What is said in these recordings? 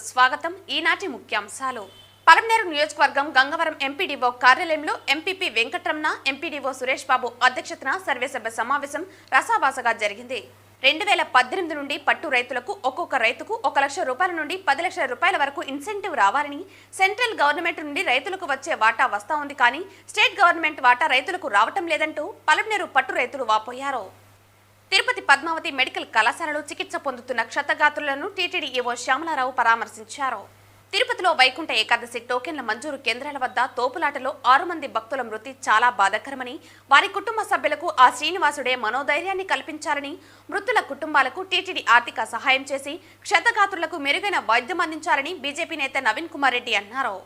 స్వాగతం. ఈనాటి ముఖ్యాంశాలు. పలమనేరు నియోజకవర్గం గంగవరం ఎంపీడీఓ కార్యాలయంలో ఎంపీపీ వెంకటరమణ, ఎంపీడీఓ సురేష్ బాబు అధ్యక్షతన సర్వేసభ్య సమావేశం రసాభాసగా జరిగింది. 2018 నుండి పట్టు రైతులకు ఒక్కొక్క రైతుకు 1 లక్ష రూపాయల నుండి 10 లక్షల రూపాయల వరకు ఇన్సెంటివ్ రావాలని, సెంట్రల్ గవర్నమెంట్ నుండి రైతులకు వచ్చే వాటా వస్తా ఉంది కానీ స్టేట్ గవర్నమెంట్ వాటా రైతులకు రావటం లేదంటూ పలమనేరు పట్టు రైతులు వాపోయారు. తిరుపతి పద్మావతి మెడికల్ కళాశాలలో చికిత్స పొందుతున్న క్షతగాత్రులను టీటీడీ ఈవో శ్యామలారావు పరామర్శించారు. తిరుపతిలో వైకుంఠ ఏకాదశి టోకెన్ల మంజూరు కేంద్రాల వద్ద తోపులాటలో 6 మంది భక్తుల మృతి చాలా బాధాకరమని, వారి కుటుంబ సభ్యులకు ఆ శ్రీనివాసుడే మనోధైర్యాన్ని కల్పించాలని, మృతుల కుటుంబాలకు టీటీడీ ఆర్థిక సహాయం చేసి క్షతగాత్రులకు మెరుగైన వైద్యం అందించాలని బీజేపీ నేత నవీన్ కుమార్ రెడ్డి అన్నారు.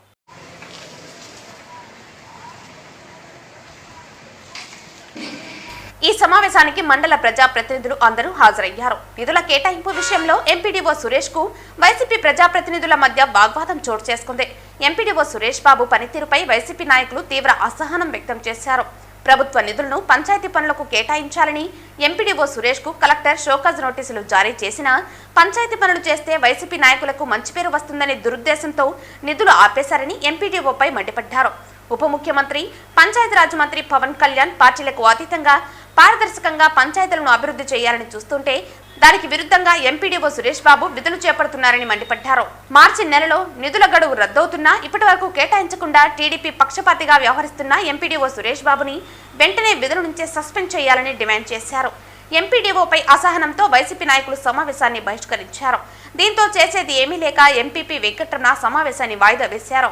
ఈ సమావేశానికి మండల ప్రజాప్రతినిధులు అందరూ హాజరయ్యారు. నిధుల కేటాయింపు విషయంలో ఎంపీడీఓ సురేష్ కు వైసీపీ ప్రజాప్రతినిధుల మధ్య వాగ్వాదం చోటు చేసుకుంది. ఎంపీడీఓ సురేష్ బాబు పనితీరుపై వైసీపీ నాయకులు తీవ్ర అసహనం వ్యక్తం చేశారు. ప్రభుత్వ నిధులను పంచాయతీ పనులకు కేటాయించాలని ఎంపీడీఓ సురేష్ కు కలెక్టర్ షోకాజ్ నోటీసులు జారీ చేసినా పంచాయతీ పనులు చేస్తే వైసీపీ నాయకులకు మంచి పేరు వస్తుందనే దురుద్దేశంతో నిధులు ఆపేశారని ఎంపీడీఓపై మండిపడ్డారు. ఉప ముఖ్యమంత్రి, పంచాయతీరాజ్ మంత్రి పవన్ కళ్యాణ్ పార్టీలకు అతీతంగా పారదర్శకంగా పంచాయతీలను అభివృద్ధి చేయాలని చూస్తుంటే దానికి విరుద్ధంగా ఎంపీడీఓ సురేష్ బాబు విధులు చేపడుతున్నారని మండిపడ్డారు. మార్చి నెలలో నిధుల గడువు రద్దవుతున్నా ఇప్పటి వరకు కేటాయించకుండా టీడీపీ పక్షపాతిగా వ్యవహరిస్తున్న ఎంపీడీఓ సురేష్ బాబుని వెంటనే విధుల నుంచే సస్పెండ్ చేయాలని డిమాండ్ చేశారు. ఎంపీడీఓపై అసహనంతో వైసీపీ నాయకులు సమావేశాన్ని బహిష్కరించారు. దీంతో చేసేది ఏమీ లేక ఎంపీపీ వెంకటరమణ సమావేశాన్ని వాయిదా వేశారు.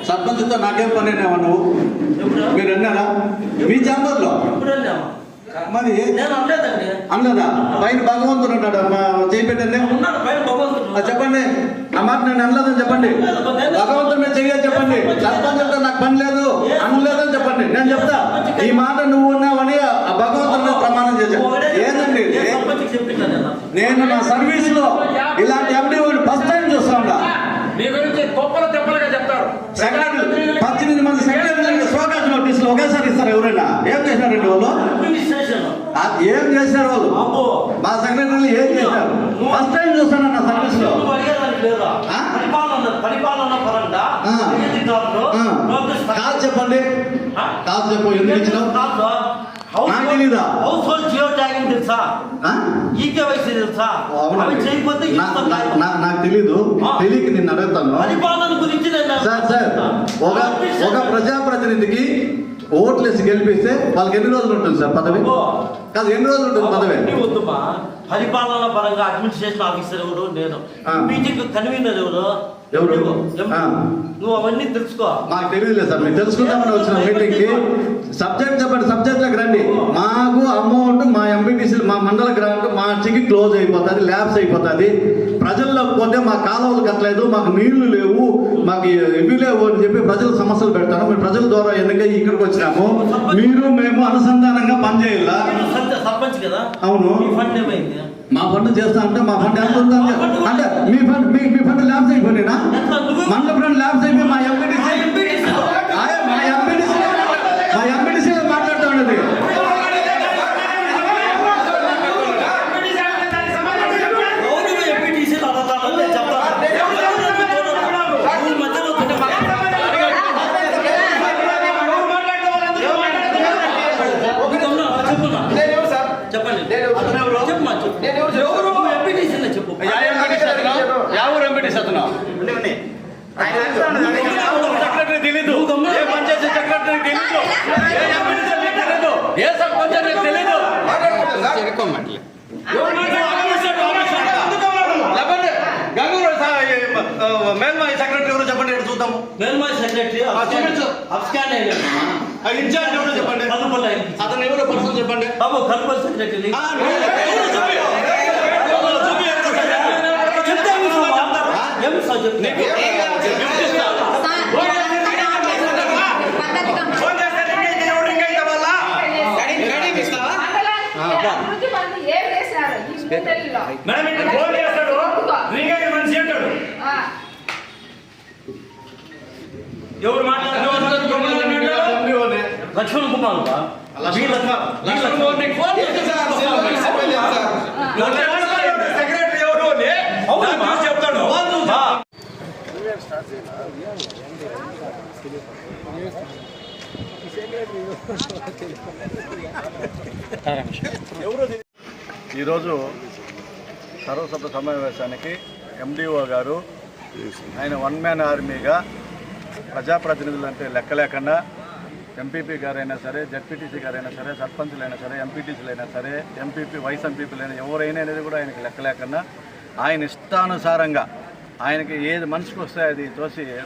సర్పంచ్తో నాకేం పని అన్నావా నువ్వు? మీరు అన్నారా మీ ఛాంబర్లో? మరి అనలేదా? పైన భగవంతుడు ఉన్నాడు. చేయబెట్టండి, చెప్పండి. ఆ మాట నేను అనలేదని చెప్పండి. భగవంతుడు మీద చెయ్యాలి చెప్పండి. సర్పంచ్తో నాకు పని లేదు అనలేదని చెప్పండి. నేను చెప్తా ఈ మాట నువ్వు ఉన్నావని ఆ భగవంతుడి మీద ప్రమాణం చేశాను. ఏంటండి నేను నా సర్వీస్ లో ఇలాంటి ఎండీఓని ఫస్ట్ టైం చూస్తా ఉన్నా. 18 మంది సెక్రటరీలకు షోకాజ్ నోటీసులు ఒకేసారి ఇస్తారు. ఎవరైనా ఏం చేశారండి వాళ్ళు? ఏం చేశారు వాళ్ళు? మా సెక్రటరీలు ఏం చేశారు? ఫస్ట్ టైం చూస్తాను నా సర్వీస్ లో. కాదు చెప్పండి, కాదు చెప్పు. ఎందుకు ఇచ్చినావు? నాకు తెలీదు. తెలియక నిన్ను అడుగుతాను. సార్ ఒక ప్రజాప్రతినిధికి ఓట్లేసి గెలిపిస్తే వాళ్ళకి ఎన్ని రోజులు ఉంటుంది సార్ పదవి? కాదు, ఎన్ని రోజులు ఉంటుంది పదవి? పరిపాలన పరంగా అడ్మినిస్ట్రేషన్ ఆఫీసర్ ఎవరు? నేను. మీటింగ్ కన్వీనర్ ఎవరు? నువ్వు అవన్నీ తెలుసుకో. మాకు తెలియదులే సార్. మీరు తెలుసుకుందామని వచ్చిన మీటింగ్ కి సబ్జెక్ట్ చెప్పండి. సబ్జెక్ట్లకు రండి. మాకు అమౌంట్ మా ఎంపీటీసీలు మా మండల గ్రాంట్ మార్చికి క్లోజ్ అయిపోతుంది, ల్యాబ్స్ అయిపోతుంది. ప్రజల్లోకి పోతే మా కాలువలు కట్టలేదు, మాకు నీళ్లు లేవు, మాకు ఇవి లేవు అని చెప్పి ప్రజలు సమస్యలు పెడతారు. మేము ప్రజల ద్వారా ఎన్నికై ఇక్కడికి వచ్చినాము. మీరు మేము అనుసంధానంగా పనిచేయాలా? సర్పంచ్ కదా? అవును. మా ఫండ్ చేస్తా అంటే మా ఫండ్ ఎంత ఉందని అంటే మీ ఫండ్ ల్యాబ్స్ అయిపోయినా? మండల ఫండ్ ల్యాబ్స్ అయిపోయి మా ఎంపీటీసీ మాట్లాడుతూ ఉండేది. సెక్రటరీ తెలీదు, ఏ పంచాయతీ సెక్రటరీ తెలీదు, ఏ సర్పంచ్ తెలీదు. మేల్మాయి సెక్రటరీ ఎవరు చెప్పండి, చూద్దాము. మేల్మాయి సెక్రటరీ ఇన్ఛార్జ్ ఎవరు చెప్పండి. అతను ఎవరో పర్సన్ చెప్పండి. కల్పల్ సెక్రటరీ ఎవరు లక్ష్మణ్ కుమార్ సెక్రటరీ ఎవరు చెప్తాడు. ఈరోజు సర్వసభ్య సమావేశానికి ఎండిఓ గారు ఆయన వన్ మ్యాన్ ఆర్మీగా ప్రజాప్రతినిధులు అంటే లెక్క లేకుండా ఎంపీపీ గారైనా సరే, జడ్పీటీసీ గారైనా సరే, సర్పంచులైనా సరే, ఎంపీటీసీలైనా సరే, ఎంపీపీ వైస్ ఎంపీపీలైనా ఎవరైనా అనేది కూడా ఆయనకి లెక్క లేకుండా ఆయన ఇష్టానుసారంగా ఆయనకి ఏది మనసుకు వస్తే అది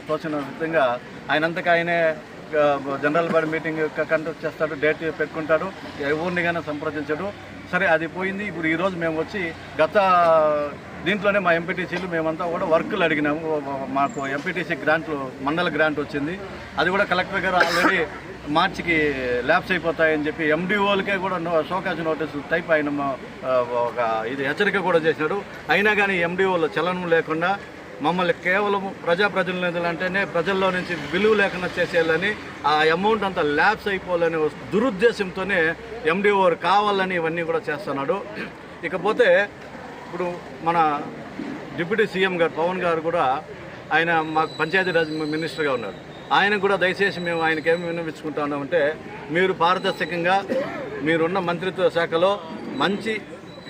తోచిన విధంగా ఆయనంతకు ఆయనే జనరల్ బాడీ మీటింగ్ కండక్ట్ చేస్తాడు, డేట్ పెట్టుకుంటాడు, ఎవరిని కానీ సంప్రదించాడు. సరే అది పోయింది. ఇప్పుడు ఈరోజు మేము వచ్చి గత దీంట్లోనే మా ఎంపీటీసీలు మేమంతా కూడా వర్కులు అడిగినాము. మాకు ఎంపీటీసీ గ్రాంట్లు మండల గ్రాంట్ వచ్చింది. అది కూడా కలెక్టర్ గారు ఆల్రెడీ మార్చికి ల్యాబ్స్ అయిపోతాయని చెప్పి ఎండిఓలకే కూడా షోకాజ్ నోటీసు టైప్ ఆయన ఒక ఇది హెచ్చరిక కూడా చేసినాడు. అయినా కానీ ఎండిఓలో చలనం లేకుండా మమ్మల్ని కేవలం ప్రజాప్రతినిధులు అంటేనే ప్రజల్లో నుంచి విలువ లేకుండా చేసేయాలని, ఆ అమౌంట్ అంతా ల్యాబ్స్ అయిపోవాలని దురుద్దేశంతోనే ఎండిఓ కావాలని ఇవన్నీ కూడా చేస్తున్నాడు. ఇకపోతే ఇప్పుడు మన డిప్యూటీ సీఎం గారు పవన్ గారు కూడా ఆయన మాకు పంచాయతీరాజ్ మినిస్టర్గా ఉన్నారు. ఆయన కూడా దయచేసి మేము ఆయనకి ఏమి విన్నవించుకుంటా ఉన్నామంటే, మీరు పారదర్శకంగా మీరున్న మంత్రిత్వ శాఖలో మంచి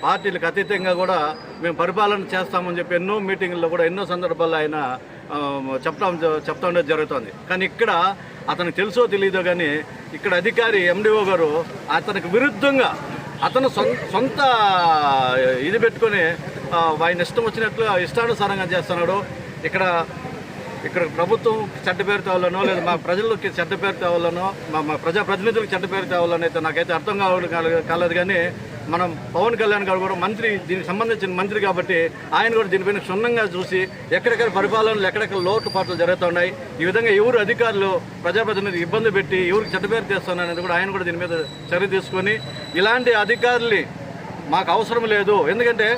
పార్టీలకు అతీతంగా కూడా మేము పరిపాలన చేస్తామని చెప్పి ఎన్నో మీటింగుల్లో కూడా ఎన్నో సందర్భాల్లో ఆయన చెప్తా ఉండేది జరుగుతుంది. కానీ ఇక్కడ అతనికి తెలుసో తెలియదో కానీ ఇక్కడ అధికారి ఎండిఓ గారు అతనికి విరుద్ధంగా అతను సొంత ఇది పెట్టుకొని ఆయన ఇష్టం వచ్చినట్లు ఇష్టానుసారంగా చేస్తున్నాడు. ఇక్కడ ప్రభుత్వం చెడ్డ పేరు తేవాలనో లేదా మా ప్రజలకి చెడ్డ పేరు తేవాలనో మా ప్రజాప్రతినిధులకు చెడ్డ పేరు తేవాలని అయితే నాకైతే అర్థం కాలేదు. కానీ మనం పవన్ కళ్యాణ్ గారు కూడా మంత్రి, దీనికి సంబంధించిన మంత్రి కాబట్టి ఆయన కూడా దీనిపైన క్షుణ్ణంగా చూసి ఎక్కడెక్కడ పరిపాలనలు ఎక్కడెక్కడ లోటుపాట్లు జరుగుతున్నాయి, ఈ విధంగా ఎవరు అధికారులు ప్రజాప్రతినిధులు ఇబ్బంది పెట్టి ఎవరికి చెడ్డ పేరు తెస్తున్నారు అనేది కూడా ఆయన కూడా దీని మీద చర్య తీసుకొని ఇలాంటి అధికారులు మాకు అవసరం లేదు. ఎందుకంటే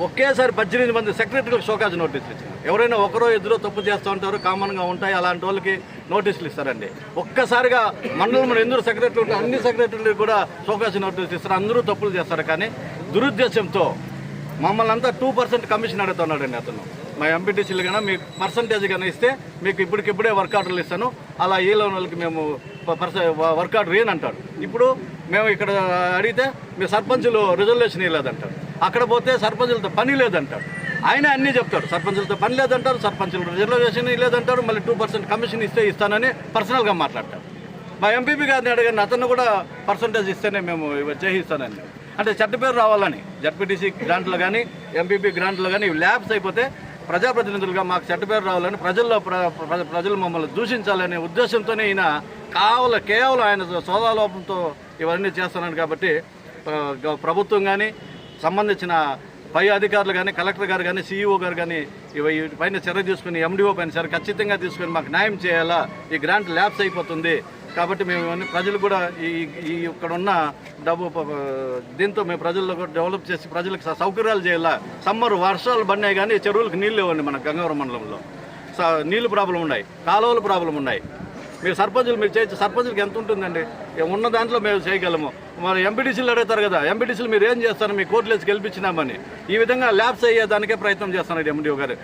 ఒకేసారి 18 మంది సెక్రటరీలకు షోకాజ్ నోటీసులు ఇచ్చారు. ఎవరైనా ఒకరో ఇద్దరు తప్పు చేస్తూ ఉంటారు, కామన్గా ఉంటాయి, అలాంటి వాళ్ళకి నోటీసులు ఇస్తారండి. ఒక్కసారిగా మండలంలో ఎందుకు సెక్రటరీ ఉంటే అన్ని సెక్రటరీలకు కూడా షోకాజ్ నోటీసులు ఇస్తారు. అందరూ తప్పులు చేస్తారు. కానీ దురుద్దేశంతో మమ్మల్ని అంతా 2% కమిషన్ అడుగుతున్నాడండి అతను. మా ఎంపీటీసీలు కన్నా మీకు పర్సంటేజ్ కన్నా ఇస్తే మీకు ఇప్పటికిప్పుడే వర్క్ ఆర్డర్లు ఇస్తాను, అలా ఈ లెవెల్కి మేము వర్క్ ఆర్డర్ ఏనంటాడు. ఇప్పుడు మేము ఇక్కడ అడిగితే మీ సర్పంచులు రిజర్వేషన్ ఇవ్వలేదంటారు, అక్కడ పోతే సర్పంచులతో పని లేదంటాడు. ఆయన అన్నీ చెప్తాడు, సర్పంచులతో పని లేదంటారు, సర్పంచులు రిజర్వేషన్ లేదంటారు, మళ్ళీ 2% కమిషన్ ఇస్తానని పర్సనల్గా మాట్లాడతారు. మా ఎంపీపీ గారిని అడగండి, అతను కూడా పర్సంటేజ్ ఇస్తేనే మేము చేయిస్తానని. అంటే చెడ్డ పేరు రావాలని జడ్పీటీసీ గ్రాంట్లో కానీ ఎంపీపీ గ్రాంట్లో కానీ ల్యాబ్స్ అయిపోతే ప్రజాప్రతినిధులుగా మాకు చెడ్డ పేరు రావాలని, ప్రజలు మమ్మల్ని దూషించాలనే ఉద్దేశంతోనే ఈయన కేవలం ఆయన సోదాలోపంతో ఇవన్నీ చేస్తున్నాడు. కాబట్టి ప్రభుత్వం కానీ సంబంధించిన పై అధికారులు కానీ కలెక్టర్ గారు కానీ సీఈఓ గారు కానీ వీటిపైన చర్య తీసుకుని ఎండిఓ పైన చర్య ఖచ్చితంగా తీసుకుని మాకు న్యాయం చేయాలా. ఈ గ్రాంట్ ల్యాబ్స్ అయిపోతుంది కాబట్టి మేము ప్రజలు కూడా ఈ ఇక్కడ ఉన్న డబ్బు దీంతో మేము ప్రజల్లో కూడా డెవలప్ చేసి ప్రజలకు సౌకర్యాలు చేయాలా. సమ్మర్ వర్షాలు పడినాయి కానీ చెరువులకు నీళ్ళు ఇవ్వండి. మన గంగవరం మండలంలో నీళ్ళు ప్రాబ్లం ఉన్నాయి, కాలువల ప్రాబ్లం ఉన్నాయి. మీరు చేయొచ్చు. సర్పంచులకు ఎంత ఉంటుందండి? ఉన్న దాంట్లో మేము చేయగలము. మరి ఎంపీటీసీలు అడుగుతారు కదా, ఎంపీటీసీలు మీరు ఏం చేస్తారు, మీ కోర్టులు వేసి గెలిపించినామని ఈ విధంగా ల్యాబ్స్ అయ్యేదానికే ప్రయత్నం చేస్తున్నారు ఎండిఓ గారు.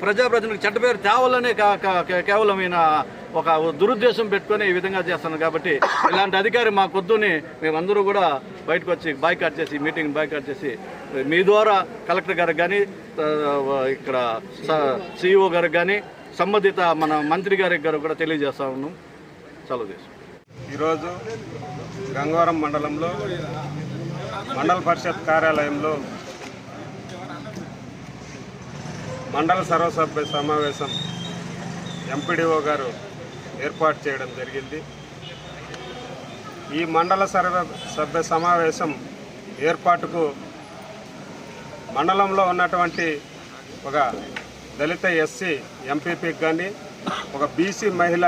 ప్రజాప్రతినిధులకు చెడ్డ పేరు తేవాలనే కేవలం ఈయన ఒక దురుద్దేశం పెట్టుకొని ఈ విధంగా చేస్తున్నారు. కాబట్టి ఇలాంటి అధికారి మా కొద్దుని మేమందరూ కూడా బయటకు వచ్చి బాయ్కాట్ చేసి మీటింగ్ బాయ్కాట్ చేసి మీ ద్వారా కలెక్టర్ గారికి కానీ ఇక్కడ సిఇఓ గారికి కానీ సంబంధిత మన మంత్రి గారికి కూడా తెలియజేస్తా ఉన్నాం. సెలవు తీసుకుంటాం. ఈరోజు గంగవరం మండలంలో మండల పరిషత్ కార్యాలయంలో మండల సర్వసభ్య సమావేశం ఎంపీడీఓ గారు ఏర్పాటు చేయడం జరిగింది. ఈ మండల సర్వసభ్య సమావేశం ఏర్పాటుకు మండలంలో ఉన్నటువంటి ఒక దళిత ఎస్సీ ఎంపీపీకి కానీ ఒక బీసీ మహిళ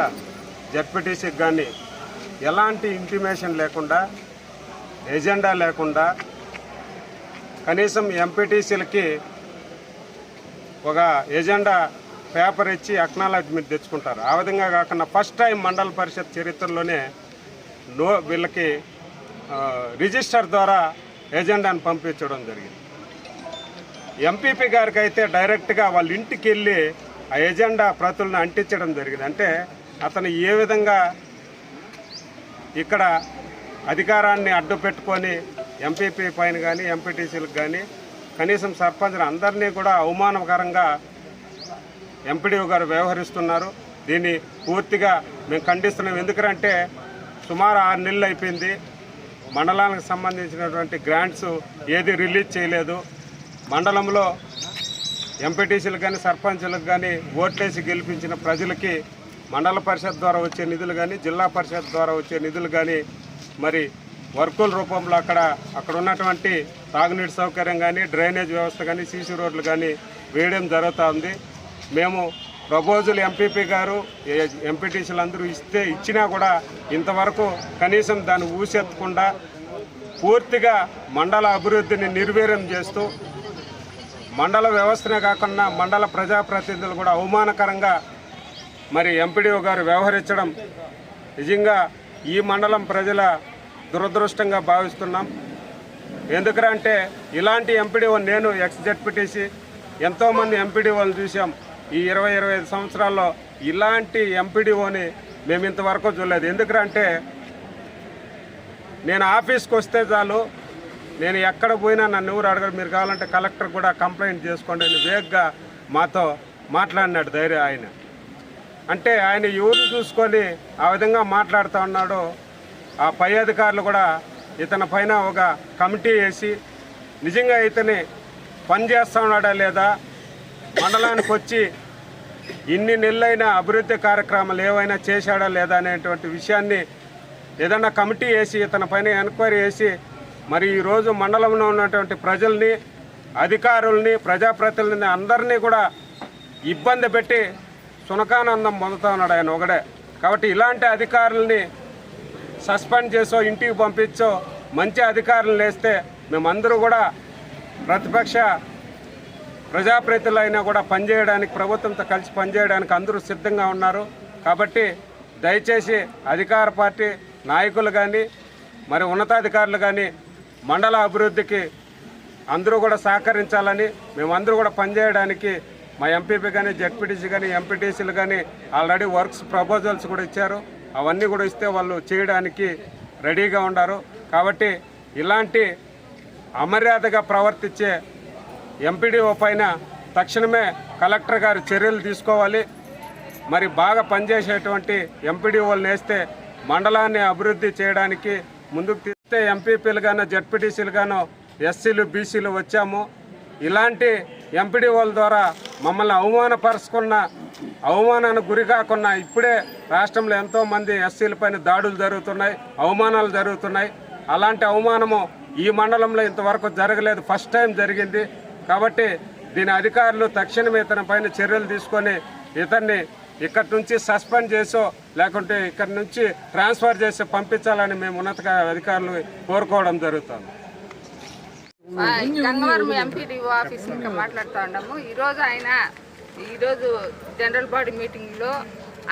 జడ్పీటీసీకి కానీ ఎలాంటి ఇంటిమేషన్ లేకుండా, ఎజెండా లేకుండా కనీసం ఎంపీటీసీలకి ఒక ఎజెండా పేపర్ ఇచ్చి అక్నాలజ్మెంట్ తెచ్చుకుంటారు. ఆ విధంగా కాకుండా ఫస్ట్ టైం మండల పరిషత్ చరిత్రలోనే వీళ్ళకి రిజిస్టర్ ద్వారా ఎజెండాను పంపించడం జరిగింది. ఎంపీపీ గారికి అయితే డైరెక్ట్గా వాళ్ళ ఇంటికి వెళ్ళి ఆ ఎజెండా ప్రతులను అంటించడం జరిగింది. అంటే అతను ఏ విధంగా ఇక్కడ అధికారాన్ని అడ్డు పెట్టుకొని ఎంపీపీ పైన కానీ ఎంపీటీసీలకు కానీ కనీసం సర్పంచ్లు అందరినీ కూడా అవమానకరంగా ఎంపీడీఓ గారు వ్యవహరిస్తున్నారు. దీన్ని పూర్తిగా మేము ఖండిస్తున్నాం. ఎందుకంటే సుమారు 6 నెలలు అయిపోయింది, మండలానికి సంబంధించినటువంటి గ్రాంట్స్ ఏది రిలీజ్ చేయలేదు. మండలంలో ఎంపీటీసీలకు కానీ సర్పంచులకు కానీ ఓట్లేసి గెలిపించిన ప్రజలకి మండల పరిషత్ ద్వారా వచ్చే నిధులు కానీ జిల్లా పరిషత్ ద్వారా వచ్చే నిధులు కానీ మరి వర్కుల రూపంలో అక్కడ ఉన్నటువంటి తాగునీటి సౌకర్యం కానీ డ్రైనేజ్ వ్యవస్థ కానీ సీసీ రోడ్లు కానీ వేయడం జరుగుతూ ఉంది. మేము ప్రపోజల్ ఎంపీపీ గారు ఎంపీటీసీలు అందరూ ఇచ్చినా కూడా ఇంతవరకు కనీసం దాన్ని ఊసెత్తకుండా పూర్తిగా మండల అభివృద్ధిని నిర్వీర్యం చేస్తూ మండల వ్యవస్థనే కాకుండా మండల ప్రజాప్రతినిధులు కూడా అవమానకరంగా మరి ఎంపీడీఓ గారు వ్యవహరించడం నిజంగా ఈ మండలం ప్రజల దురదృష్టంగా భావిస్తున్నాం. ఎందుకంటే ఇలాంటి ఎంపీడీఓ నేను ఎక్స్ జెడ్పీటీసీ ఎంతోమంది ఎంపీడీఓలను చూసాం. ఈ 20-25 సంవత్సరాల్లో ఇలాంటి ఎంపీడీఓని మేము ఇంతవరకు చూడలేదు. ఎందుకంటే నేను ఆఫీస్కి వస్తే చాలు, నేను ఎక్కడ పోయినా నన్ను ఎవరు అడగరు, మీరు కావాలంటే కలెక్టర్ కూడా కంప్లైంట్ చేసుకోండి అని వేగ్గా మాతో మాట్లాడినాడు ధైర్యం ఆయన. అంటే ఆయన ఎవరు చూసుకొని ఆ విధంగా మాట్లాడుతూ ఉన్నాడో ఆ పై అధికారులు కూడా ఇతని పైన ఒక కమిటీ వేసి నిజంగా ఇతని పని చేస్తూ ఉన్నాడా లేదా, మండలానికి వచ్చి ఇన్ని నెలలైన అభివృద్ధి కార్యక్రమాలు ఏవైనా చేశాడా లేదా అనేటువంటి విషయాన్ని ఏదన్నా కమిటీ వేసి ఇతని పైన ఎంక్వైరీ చేసి మరి ఈరోజు మండలంలో ఉన్నటువంటి ప్రజల్ని, అధికారుల్ని, ప్రజాప్రతినిధులని అందరినీ కూడా ఇబ్బంది పెట్టి సునకానందం పొందుతూ ఉన్నాడు ఆయన ఒకడే. కాబట్టి ఇలాంటి అధికారుల్ని సస్పెండ్ చేసో ఇంటికి పంపించో మంచి అధికారులు వేస్తే మేమందరూ కూడా ప్రతిపక్ష ప్రజాప్రతినిధులైనా కూడా పనిచేయడానికి, ప్రభుత్వంతో కలిసి పనిచేయడానికి అందరూ సిద్ధంగా ఉన్నారు. కాబట్టి దయచేసి అధికార పార్టీ నాయకులు కానీ మరి ఉన్నతాధికారులు కానీ మండల అభివృద్ధికి అందరూ కూడా సహకరించాలని, మేమందరూ కూడా పనిచేయడానికి మా ఎంపీపీ కానీ జెడ్పీటీసీ కానీ ఎంపీటీసీలు కానీ ఆల్రెడీ వర్క్స్ ప్రపోజల్స్ కూడా ఇచ్చారు. అవన్నీ కూడా ఇస్తే వాళ్ళు చేయడానికి రెడీగా ఉన్నారు. కాబట్టి ఇలాంటి అమర్యాదగా ప్రవర్తించే ఎంపీడీఓ పైన తక్షణమే కలెక్టర్ గారు చర్యలు తీసుకోవాలి. మరి బాగా పనిచేసేటువంటి ఎంపీడీఓలను వేస్తే మండలాన్ని అభివృద్ధి చేయడానికి ముందుకు తీస్తే ఎంపీపీలుగానో జెడ్పీటీసీలుగానో ఎస్సీలు బీసీలు వచ్చాము. ఇలాంటి ఎంపీడీఓల ద్వారా మమ్మల్ని అవమానానికి గురి కాకుండా ఇప్పుడే రాష్ట్రంలో ఎంతోమంది ఎస్సీల పైన దాడులు జరుగుతున్నాయి, అవమానాలు జరుగుతున్నాయి. అలాంటి అవమానము ఈ మండలంలో ఇంతవరకు జరగలేదు, ఫస్ట్ టైం జరిగింది. కాబట్టి దీని అధికారులు తక్షణమే ఇతని పైన చర్యలు తీసుకొని ఇతన్ని ఇక్కడి నుంచి సస్పెండ్ చేసో లేకుంటే ఇక్కడి నుంచి ట్రాన్స్ఫర్ చేసి పంపించాలని మేము ఉన్నత అధికారులు కోరుకోవడం జరుగుతుంది. గంగవరం ఎంపీడీఓ ఆఫీస్ ఇంకా మాట్లాడుతూ ఉన్నాము. ఈరోజు జనరల్ బాడీ మీటింగ్లో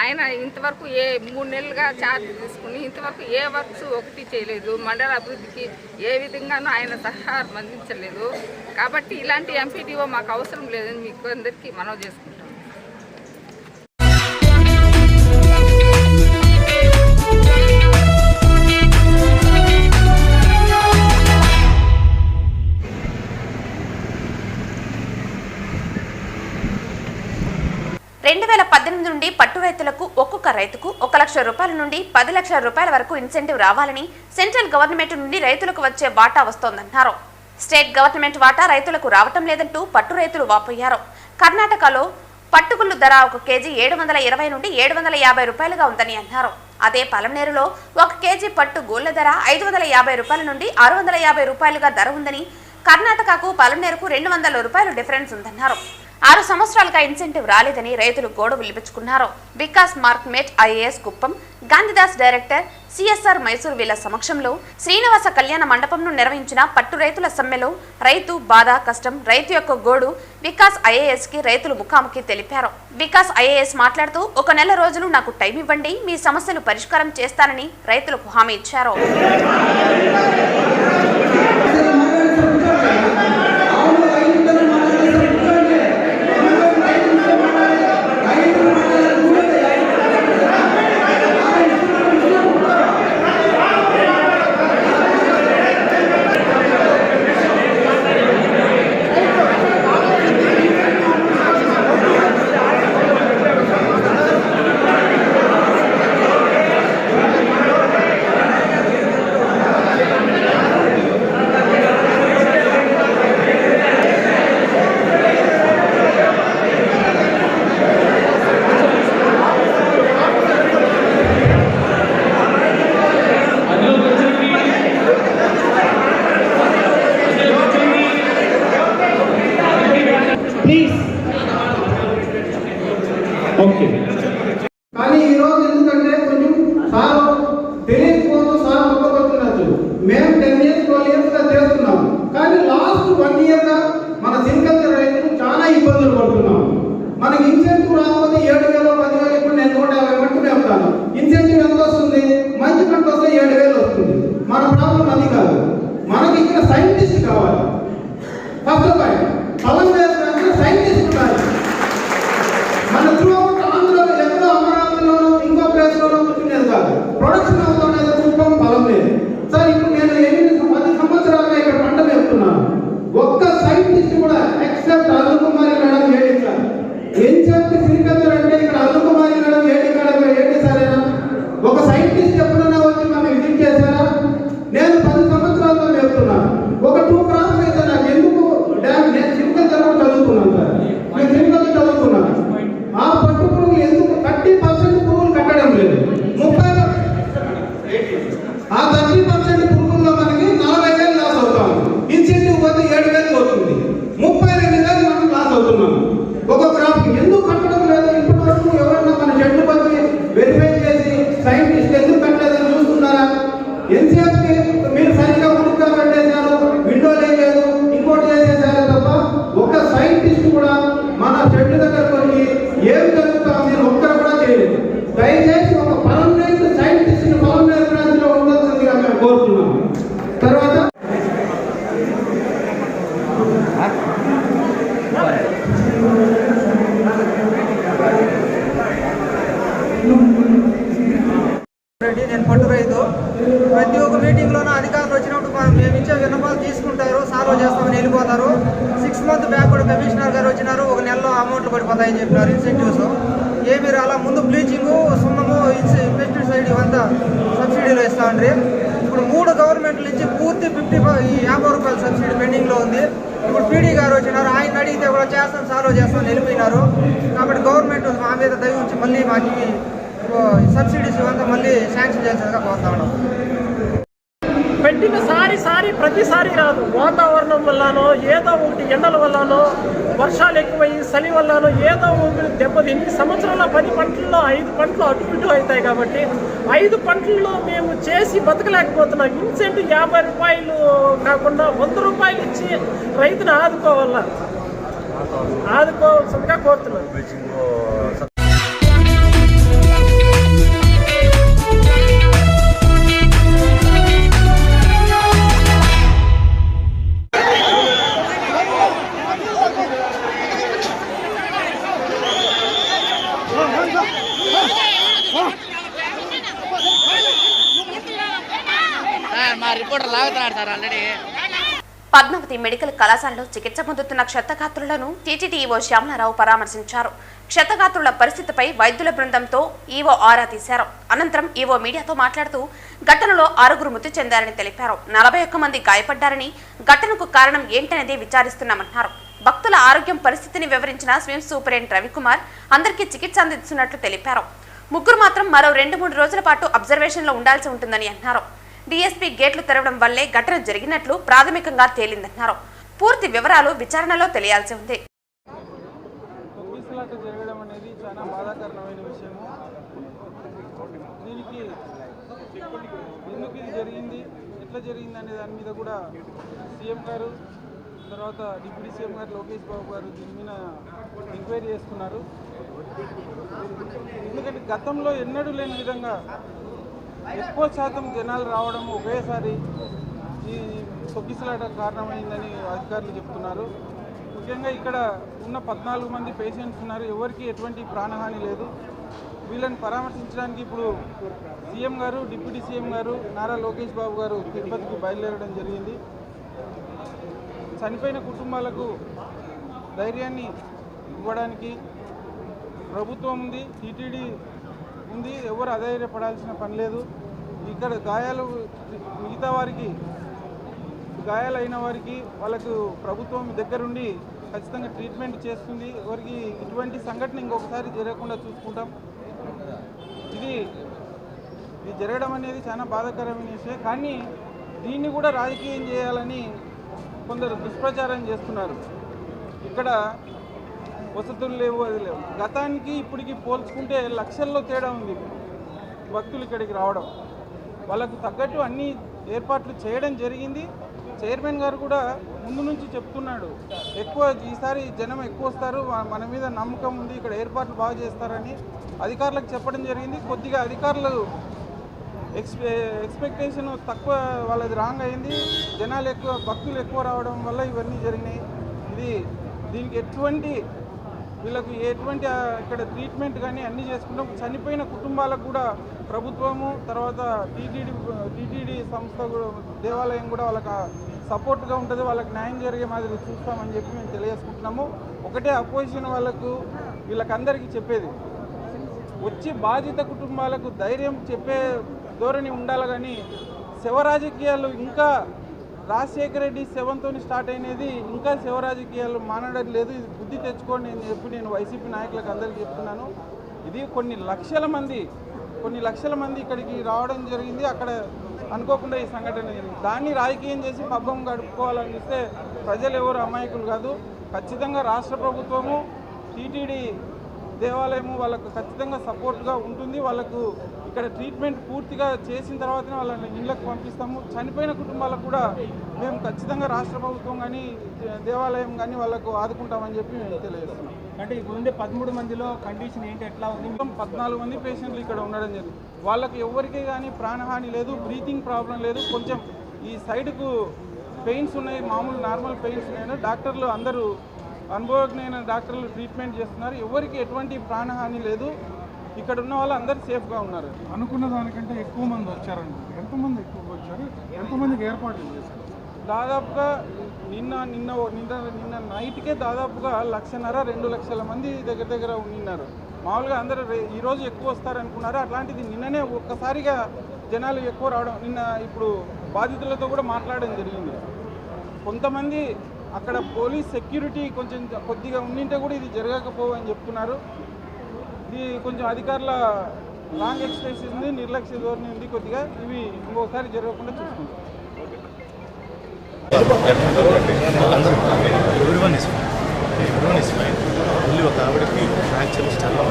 ఆయన ఇంతవరకు 3 నెలలుగా ఛార్జ్ తీసుకుని ఇంతవరకు ఏ వర్క్స్ ఒకటి చేయలేదు, మండల అభివృద్ధికి ఏ విధంగానూ ఆయన సహకారం అందించలేదు. కాబట్టి ఇలాంటి ఎంపీడీఓ మాకు అవసరం లేదని మీకు అందరికీ మనవి చేసుకుంటాం. నుండి పట్టు రైతులకు ఒక్కొక్క రైతుకు 1 లక్ష రూపాయల నుండి 10 లక్షల రూపాయల వరకు ఇన్సెంటివ్ రావాలని సెంట్రల్ గవర్నమెంట్ నుండి రైతులకు వచ్చే వాటా వస్తోందన్నారు. స్టేట్ గవర్నమెంట్ వాటా రైతులకు రావటం లేదంటూ పట్టు రైతులు వాపోయారు. కర్ణాటకలో పట్టుగుళ్ళు ధర 1 కేజీ 720 నుండి 750 రూపాయలుగా ఉందని అన్నారు. అదే పలమనేరులో 1 కేజీ పట్టు గూళ్ల ధర 550 రూపాయల నుండి 650 రూపాయలుగా ధర ఉందని, కర్ణాటకకు పలమనేరుకు 200 రూపాయలు డిఫరెన్స్ ఉందన్నారు. 6 సంవత్సరాలుగా ఇన్సెంటివ్ రాలేదని రైతులు గోడు విలిపించుకున్నారు. వికాస్ మార్క్మేట్ IAS Kuppam, Gandhidas director CSR Mysore వీళ్ల సమక్షంలో శ్రీనివాస కళ్యాణ మండపంను నిర్వహించిన పట్టు రైతుల సమ్మెలో రైతు బాధ కష్టం, రైతు యొక్క గోడు వికాస్ ఐఏఎస్ కి రైతులు ముఖాముఖి తెలిపారు. వికాస్ ఐఏఎస్ మాట్లాడుతూ 1 నెల రోజులు నాకు టైం ఇవ్వండి, మీ సమస్యలు పరిష్కారం చేస్తానని రైతులకు హామీ ఇచ్చారు. కానీ ఈ రోజు ఎందుకంటే కొంచెం సార్ తెలియకపోతే సార్ ఒప్పుకొచ్చినట్టు మేము 10 years 12 years గా చేస్తున్నాం. కానీ లాస్ట్ 1 year గా మన సిరికల్చర్ రైతులు చాలా ఇబ్బందులు పడుతున్నాం. మనకి ఇన్సెంటివ్ రాకపోతే 7,000 10,000 ఇప్పుడు నేను 150 మట్టుకు చెప్తాను. ఇన్సెంటివ్ ఎంత వస్తుంది? మంచి పంట వస్తే 7,000 వస్తుంది. మన ప్రాబ్లం అది కాదు. మనకి ఇక్కడ సైంటిస్ట్ కావాలి. ఫస్ట్ ఆఫ్ ఆల్ పొలం వేసిన సైంటిస్ట్ ఉండాలి. మన ప్రొడక్షన్ అవుతున్నది కుప్పం పొలం లేదు సార్. ఇప్పుడు నేను 10 సంవత్సరాలుగా ఇక్కడ పంట వేస్తున్నాను. ఒక్క సైంటిస్ట్ కూడా except Allukumari madam AD sir. Except sericulture అంటే ఇక్కడ అల్లుకుమారి మేడం ఏడి సారేనా? ఒక సైంటిస్ట్ ఎప్పుడైనా వచ్చి మనం విజిట్ చేశారా? నేను 10 సంవత్సరాలుగా వేస్తున్నాను. ఒక 2 క్రాప్స్ అయితే నాకు ఎందుకు నేను సిరికల్చర్ కూడా చదువుకున్నాను సార్. నేను సిరికల్చర్ చదువుకున్నాను. ఆ పట్టు పురుగులు ఎందుకు 30% పురుగులు కట్టడం లేదు. ఆ 30% పురుగుల్లో మనకి 40,000 లాస్ అవుతాం. ఇన్సెంటివ్ పోతే 7,000 అవుతుంది. 32,000 మనం లాస్ అవుతున్నాం ఒక క్రాప్. ఎందుకు కట్టడం లేదు? ఇప్పటి వరకు ఎవరైనా మన చెట్లు పచ్చి వెరిఫై చేసి సైంటిస్ట్ ఎందుకు కట్టలేదని చూస్తున్నారా? ఎన్సీఆర్కి మీరు సరిగ్గా ఉడుక పెట్టేశారు, విండో లేదు, ఇంకోటి చేసేసారు తప్ప ఒక సైంటిస్ట్ కూడా మన చెట్టు దగ్గరకు వచ్చి ఏం జరుగుతాం మీరు ఒక్కరు కూడా చేయలేదు. దయచేసి ఒక పర్మనెంట్ సైంటిస్ట్ పర్మనెంట్ బ్రాంచ్ లో ఉండాల్సిందిగా మేము కోరుతున్నాం. తర్వాత నేను పట్టు రైతు. ప్రతి ఒక్క మీటింగ్లోనూ అధికారులు వచ్చినప్పుడు మేము ఇచ్చే విన్నపాలు తీసుకుంటారు, సాల్వ్ చేస్తామని వెళ్ళిపోతారు. 6 months బ్యాక్ కూడా కమిషనర్ గారు వచ్చినారు, 1 నెలలో అమౌంట్లు పడిపోతాయని చెప్పినారు ఇన్సెంటివ్స్. ఏమీ రాలా. ముందు బ్లీచింగు, సున్నము, పెస్టిసైడ్ ఇవంతా సబ్సిడీలో ఇస్తా ఉండ్రి. ఇప్పుడు 3 గవర్నమెంట్ల నుంచి పూర్తి 50 రూపాయల సబ్సిడీ పెండింగ్లో ఉంది. ఇప్పుడు పీడీ గారు వచ్చినారు, ఆయన అడిగితే కూడా చేస్తాం సాల్వ్ చేస్తామని వెళ్ళిపోయినారు. కాబట్టి గవర్నమెంట్ మా మీద దయ ఉంచి మళ్ళీ మాకు సబ్సిడీస్ ఇవంతా మళ్ళీ శాంక్షన్ చేసేదిగా కోరుతా ఉన్నాం. పెట్టిన ప్రతిసారి రాదు. వాతావరణం వల్లనో ఏదో ఒకటి, ఎండల వల్లనో, వర్షాలు ఎక్కువయ్యి చలి వల్లనో ఏదో ఒకటి దెబ్బతిని సంవత్సరంలో 10 పంటల్లో 5 పంటలు అటు ఇటు అవుతాయి. కాబట్టి 5 పంటల్లో మేము చేసి బతకలేకపోతున్నాం. ఇన్సెంటివ్ 50 రూపాయలు కాకుండా 100 రూపాయలు ఇచ్చి రైతును ఆదుకోవాల్సిందిగా కోరుతున్నాం. పద్మావతి మెడికల్ కళాశాలలో చికిత్స పొందుతున్న క్షతగాత్రులను టీటీడీఈఓ శ్యామలారావు పరామర్శించారు. క్షతగాత్రుల పరిస్థితిపై వైద్యుల బృందంతో ఈవో ఆరా తీశారు. అనంతరం ఈవో మీడియాతో మాట్లాడుతూ ఘటనలో 6 మృతి చెందారని తెలిపారు. 41 మంది గాయపడ్డారని, ఘటనకు కారణం ఏంటనేది విచారిస్తున్నామన్నారు. భక్తుల ఆరోగ్యం పరిస్థితిని వివరించిన స్విమ్స్ సూపరింటెండెంట్ రవికుమార్ అందరికీ చికిత్స అందిస్తున్నట్లు తెలిపారు. 3 మాత్రం మరో 2-3 రోజుల పాటు అబ్జర్వేషన్లో ఉండాల్సి ఉంటుందని అన్నారు. డీఎస్పీ గేట్లు తెరవడం వల్లే ఘటన జరిగినట్లు ప్రాథమికంగా తేలిందన్నారు. పూర్తి వివరాలు విచారణలో తెలియాల్సి ఉంది. పొరపాటు జరగడం అనేది చాలా బాధాకరమైన విషయము. దీనికి ఎందుకు ఇది జరిగింది, ఎట్లా జరిగింది అనే దాని మీద కూడా సీఎం గారు, తర్వాత డిప్యూటీ సీఎం గారు లోకేష్ బాబు గారు దీని మీద ఎంక్వైరీ చేస్తున్నారు. ఎందుకంటే గతంలో ఎన్నడూ లేని విధంగా ఎక్కువ శాతం జనాలు రావడం ఒకేసారి ఈ తొక్కిసలాట కారణమైందని అధికారులు చెప్తున్నారు. ముఖ్యంగా ఇక్కడ ఉన్న 14 మంది పేషెంట్స్ ఉన్నారు, ఎవరికి ఎటువంటి ప్రాణహాని లేదు. వీళ్ళని పరామర్శించడానికి ఇప్పుడు సీఎం గారు, డిప్యూటీ సీఎం గారు, నారా లోకేష్ బాబు గారు తిరుపతికి బయలుదేరడం జరిగింది. చనిపోయిన కుటుంబాలకు ధైర్యాన్ని ఇవ్వడానికి ప్రభుత్వం ఉంది, టీటీడీ ఉంది, ఎవరు అధైర్యపడాల్సిన పని లేదు. ఇక్కడ మిగతా వారికి గాయాలైన వారికి వాళ్ళకు ప్రభుత్వం దగ్గరుండి ఖచ్చితంగా ట్రీట్మెంట్ చేస్తుంది. ఎవరికి ఇటువంటి సంఘటన ఇంకొకసారి జరగకుండా చూసుకుంటాం. ఇది జరగడం అనేది చాలా బాధాకరమైన విషయం. కానీ దీన్ని కూడా రాజకీయం చేయాలని కొందరు దుష్ప్రచారం చేస్తున్నారు. ఇక్కడ వసతులు లేవు, అది లేవు. గతానికి ఇప్పటికి పోల్చుకుంటే లక్షల్లో తేడా ఉంది. భక్తులు ఇక్కడికి రావడం, వాళ్ళకు తగ్గట్టు అన్ని ఏర్పాట్లు చేయడం జరిగింది. చైర్మన్ గారు కూడా ముందు నుంచి చెప్తున్నాడు, ఈసారి జనం ఎక్కువ వస్తారు, మన మీద నమ్మకం ఉంది, ఇక్కడ ఏర్పాట్లు బాగా చేస్తారని అధికారులకు చెప్పడం జరిగింది. కొద్దిగా అధికారులు ఎక్స్పెక్టేషన్ తక్కువ, వాళ్ళది రాంగ్ అయింది. జనాలు ఎక్కువ, భక్తులు ఎక్కువ రావడం వల్ల ఇవన్నీ జరిగినాయి. దీనికి వీళ్ళకు ఎటువంటి ఇక్కడ ట్రీట్మెంట్ కానీ అన్నీ చేసుకుంటాం. చనిపోయిన కుటుంబాలకు కూడా ప్రభుత్వము, తర్వాత టీటీడీ సంస్థ కూడా, దేవాలయం కూడా వాళ్ళకి సపోర్ట్గా ఉంటుంది, వాళ్ళకి న్యాయం జరిగే మాదిరి చూస్తామని చెప్పి మేము తెలియజేసుకుంటున్నాము. ఒకటే అపోజిషన్ వీళ్ళకందరికీ చెప్పేది, వచ్చి బాధిత కుటుంబాలకు ధైర్యం చెప్పే ధోరణి ఉండాలి. కానీ శవ రాజకీయాలు ఇంకా రాజశేఖర రెడ్డి శవంతో స్టార్ట్ అయినది, ఇంకా శవ రాజకీయాలు మానడం లేదు. ఇది బుద్ధి తెచ్చుకోండి అని చెప్పి నేను వైసీపీ నాయకులకు అందరికీ చెప్తున్నాను. ఇది కొన్ని లక్షల మంది ఇక్కడికి రావడం జరిగింది. అక్కడ అనుకోకుండా ఈ సంఘటన జరిగింది. దాన్ని రాజకీయం చేసి పబ్బం గడుపుకోవాలని చూస్తే ప్రజలు ఎవరు అమాయకులు కాదు. ఖచ్చితంగా రాష్ట్ర ప్రభుత్వము, టీటీడీ దేవాలయము వాళ్ళకు ఖచ్చితంగా సపోర్ట్గా ఉంటుంది. వాళ్ళకు ఇక్కడ ట్రీట్మెంట్ పూర్తిగా చేసిన తర్వాతనే వాళ్ళని ఇళ్ళకు పంపిస్తాము. చనిపోయిన కుటుంబాలకు కూడా మేము ఖచ్చితంగా రాష్ట్ర ప్రభుత్వం కానీ దేవాలయం కానీ వాళ్ళకు ఆదుకుంటామని చెప్పి మేము తెలియజేస్తున్నాం. అంటే ఇప్పుడు ఉండే 13 మందిలో కండిషన్ ఏంటి, ఎట్లా ఉంది? 14 మంది పేషెంట్లు ఇక్కడ ఉండడం జరిగింది. వాళ్ళకి ఎవరికి కానీ ప్రాణహాని లేదు, బ్రీతింగ్ ప్రాబ్లం లేదు. కొంచెం ఈ సైడ్కు పెయిన్స్ ఉన్నాయి, మామూలు నార్మల్ పెయిన్స్ ఉన్నాయి. డాక్టర్లు అందరూ అనుభవజ్ఞైన డాక్టర్లు ట్రీట్మెంట్ చేస్తున్నారు. ఎవరికి ఎటువంటి ప్రాణహాని లేదు. ఇక్కడ ఉన్న వాళ్ళు అందరూ సేఫ్గా ఉన్నారు. అనుకున్న దానికంటే ఎక్కువ మంది వచ్చారండి. ఎంతమంది ఎక్కువ వచ్చారు, ఎంతమందికి ఏర్పాట్లు చేశారు? దాదాపుగా నిన్న నైట్కే దాదాపుగా 1,50,000 2 లక్షల మంది దగ్గర ఉన్నారు. మామూలుగా అందరూ ఈరోజు ఎక్కువ వస్తారనుకున్నారు. అట్లాంటిది నిన్ననే ఒక్కసారిగా జనాలు ఎక్కువ రావడం, ఇప్పుడు బాధితులతో కూడా మాట్లాడడం జరిగింది. కొంతమంది అక్కడ పోలీస్ సెక్యూరిటీ కొద్దిగా ఉండింటే కూడా ఇది జరగకపోవని చెప్తున్నారు. ఇది కొంచెం అధికారుల రాంగ్ ఎక్స్ప్రెషన్ ఉంది, నిర్లక్ష్య ధోరణి ఉంది. కొద్దిగా ఇవి ఇంకోసారి జరగకుండా చూసుకుంటాం. ఓన్లీ ఒక ఆవిడకి ఫ్రాక్చర్ చాలా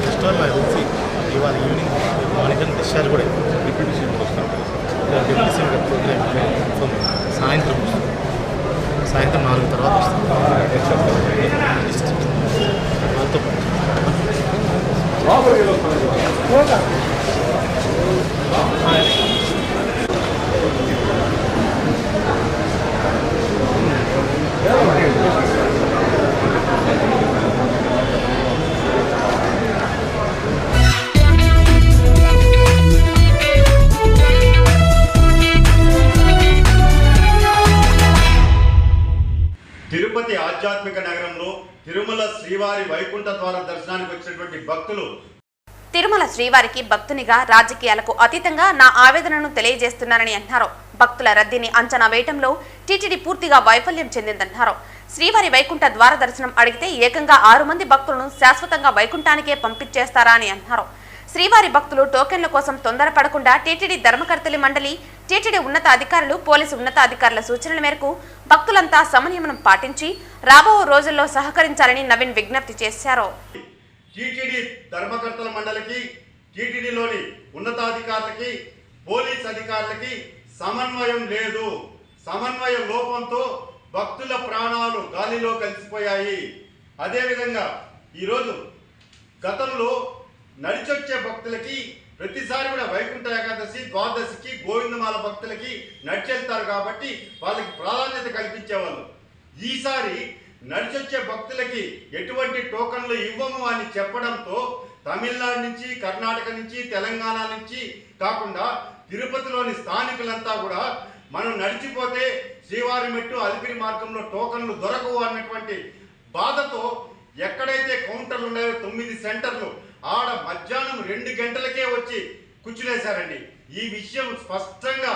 ఇష్టం తెలిసి ఇవాళ ఈవినింగ్ మార్నింగ్ డిశ్చార్జ్ కూడా డిప్యూటీ సీఎం వస్తాం. డిప్యూటీ సీఎం ప్రోగ్రామ్ సాయంత్రం 4 తర్వాత వస్తాం. వాళ్ళతో తిరుపతి ఆధ్యాత్మిక నగరంలో తిరుమల శ్రీవారి వైకుంఠ ద్వార దర్శనానికి వచ్చినటువంటి భక్తులు, తిరుమల శ్రీవారికి భక్తునిగా రాజకీయాలకు అతీతంగా నా ఆవేదనను తెలియజేస్తున్నానని అన్నారు. భక్తుల రద్దీని అంచనా వేయటంలో టీటీడీ పూర్తిగా వైఫల్యం చెందిందన్నారు. శ్రీవారి వైకుంఠ ద్వార దర్శనం అడిగితే ఏకంగా 6 మంది భక్తులను శాశ్వతంగా వైకుంఠానికే పంపించేస్తారా అని అన్నారు. శ్రీవారి భక్తులు టోకెన్ల కోసం తొందరపడకుండా టీటీడీ ధర్మకర్తలి మండలి, టీటీడీ ఉన్నత అధికారులు, పోలీసు ఉన్నతాధికారుల సూచనల మేరకు భక్తులంతా సమనియమనం పాటించి రాబో రోజుల్లో సహకరించాలని నవీన్ విజ్ఞప్తి చేశారు. టీటీడీ ధర్మకర్తల మండలికి, టీటీడీలోని ఉన్నతాధికారులకి, పోలీస్ అధికారులకి సమన్వయం లేదు. సమన్వయ లోపంతో భక్తుల ప్రాణాలు గాలిలో కలిసిపోయాయి. అదేవిధంగా ఈరోజు గతంలో నడిచొచ్చే భక్తులకి ప్రతిసారి కూడా వైకుంఠ ఏకాదశి, ద్వాదశికి, గోవిందమాల భక్తులకి నడిచెళ్తారు కాబట్టి వాళ్ళకి ప్రాధాన్యత కల్పించేవాళ్ళు. ఈసారి నడిచొచ్చే భక్తులకి ఎటువంటి టోకన్లు ఇవ్వము అని చెప్పడంతో తమిళనాడు నుంచి, కర్ణాటక నుంచి, తెలంగాణ నుంచి కాకుండా తిరుపతిలోని స్థానికులంతా కూడా మనం నడిచిపోతే శ్రీవారి మెట్టు, అలిపిరి మార్గంలో టోకన్లు దొరకవు అన్నటువంటి బాధతో ఎక్కడైతే కౌంటర్లు ఉన్నాయో 9 సెంటర్లు ఆడ మధ్యాహ్నం 2 గంటలకే వచ్చి కూర్చునేశారండి. ఈ విషయం స్పష్టంగా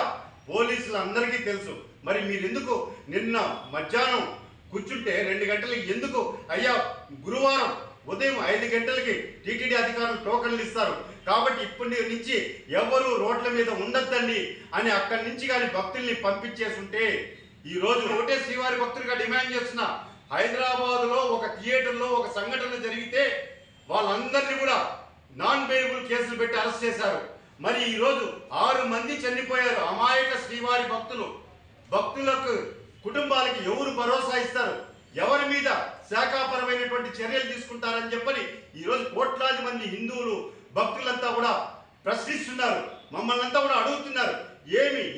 పోలీసులందరికీ తెలుసు. మరి మీరు ఎందుకు నిన్న మధ్యాహ్నం కూర్చుంటే 2 గంటలకి ఎందుకు అయ్యా, గురువారం ఉదయం 5 గంటలకి టీటీడీ అధికారులు టోకన్లు ఇస్తారు కాబట్టి ఇప్పటి నుంచి ఎవరు రోడ్ల మీద ఉండొద్దండి అని అక్కడి నుంచి కానీ భక్తుల్ని పంపించేస్తుంటే ఈరోజు ఒకటే శ్రీవారి భక్తులుగా డిమాండ్ చేస్తున్నా. హైదరాబాద్లో ఒక థియేటర్లో ఒక సంఘటన జరిగితే వాళ్ళందరినీ కూడా నాన్ బెయిలబుల్ కేసులు పెట్టి అరెస్ట్ చేశారు. మరి ఈరోజు 6 మంది చనిపోయారు. అమాయక శ్రీవారి భక్తులకు కుటుంబాలకి ఎవరు భరోసా ఇస్తారు? ఎవరి మీద శాఖాపరమైనటువంటి చర్యలు తీసుకుంటారని చెప్పని ఈరోజు కోట్లాది మంది హిందువులు భక్తులంతా కూడా ప్రశ్నిస్తున్నారు. మమ్మల్ని అంతా కూడా అడుగుతున్నారు,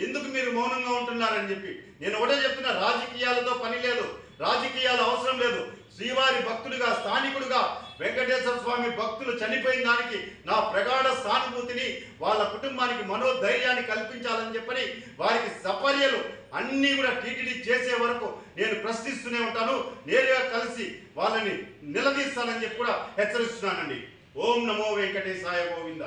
ఎందుకు మీరు మౌనంగా ఉంటున్నారని చెప్పి. నేను ఒకటే చెప్తున్నా, రాజకీయాలతో పని లేదు, రాజకీయాలు అవసరం లేదు. శ్రీవారి భక్తుడిగా, స్థానికుడిగా వెంకటేశ్వర స్వామి భక్తులు చనిపోయిన దానికి నా ప్రగాఢ సానుభూతిని, వాళ్ళ కుటుంబానికి మనోధైర్యాన్ని కల్పించాలని చెప్పని వారికి సపర్యలు అన్నీ కూడా టీటీడీ చేసే వరకు నేను ప్రశ్నిస్తూనే ఉంటాను. నేరుగా కలిసి వాళ్ళని నిలదీస్తానని చెప్పి కూడా హెచ్చరిస్తున్నానండి. ఓం నమో వెంకటేశాయ గోవింద.